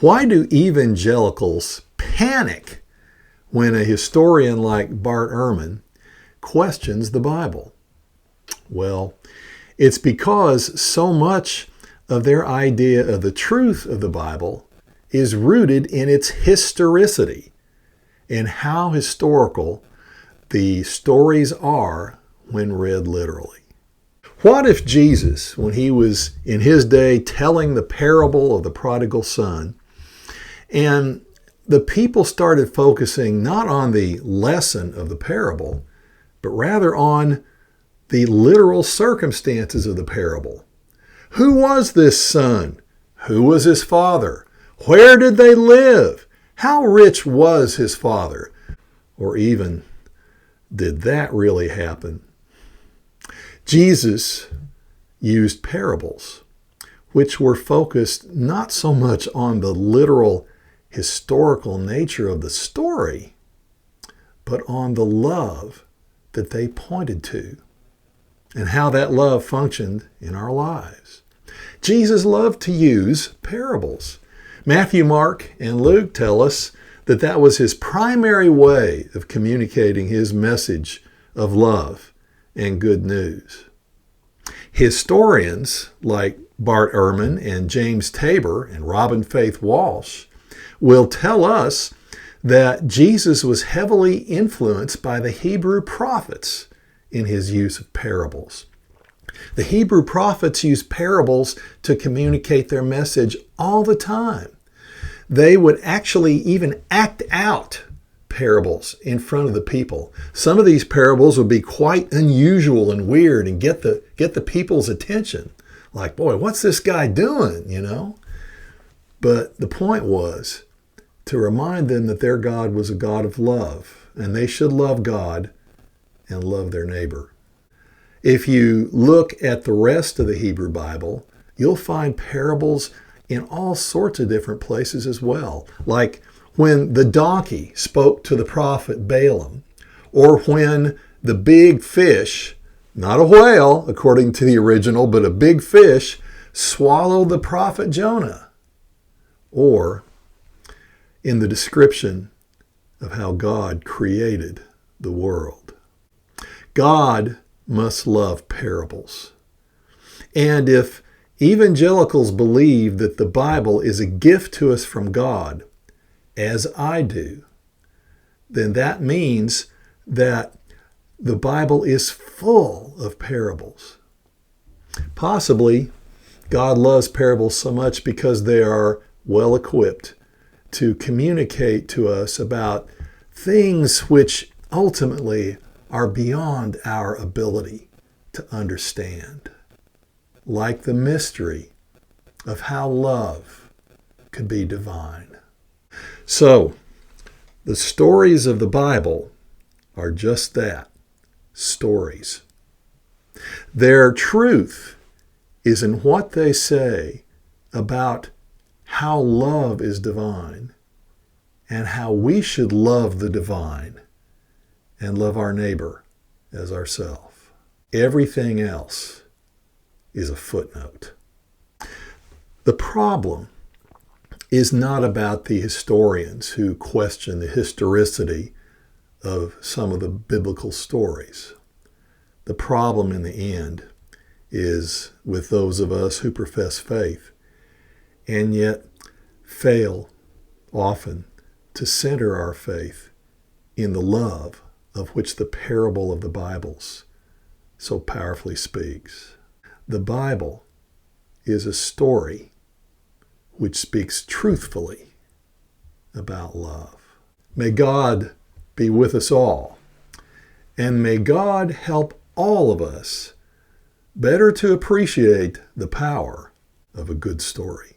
Why do evangelicals panic when a historian like Bart Ehrman questions the Bible? Well, it's because so much of their idea of the truth of the Bible is rooted in its historicity and how historical the stories are when read literally. What if Jesus, when he was in his day telling the parable of the prodigal son, and the people started focusing not on the lesson of the parable, but rather on the literal circumstances of the parable? Who was this son? Who was his father? Where did they live? How rich was his father? Or even, did that really happen? Jesus used parables, which were focused not so much on the literal historical nature of the story, but on the love that they pointed to and how that love functioned in our lives. Jesus loved to use parables. Matthew, Mark, and Luke tell us that that was his primary way of communicating his message of love and good news. Historians like Bart Ehrman and James Tabor and Robin Faith Walsh will tell us that Jesus was heavily influenced by the Hebrew prophets in his use of parables. The Hebrew prophets used parables to communicate their message all the time. They would actually even act out parables in front of the people. Some of these parables would be quite unusual and weird and get the people's attention. Like, boy, what's this guy doing, But the point was to remind them that their God was a God of love, and they should love God and love their neighbor. If you look at the rest of the Hebrew Bible, you'll find parables in all sorts of different places as well. Like when the donkey spoke to the prophet Balaam, or when the big fish, not a whale according to the original, but a big fish, swallowed the prophet Jonah, or in the description of how God created the world. God must love parables. And if evangelicals believe that the Bible is a gift to us from God, as I do, then that means that the Bible is full of parables. Possibly, God loves parables so much because they are well equipped to communicate to us about things which ultimately are beyond our ability to understand, like the mystery of how love could be divine. So, the stories of the Bible are just that, stories. Their truth is in what they say about how love is divine and how we should love the divine and love our neighbor as ourselves. Everything else is a footnote. The problem is not about the historians who question the historicity of some of the biblical stories. The problem in the end is with those of us who profess faith and yet fail often to center our faith in the love of which the parable of the Bibles so powerfully speaks. The Bible is a story which speaks truthfully about love. May God be with us all, and may God help all of us better to appreciate the power of a good story.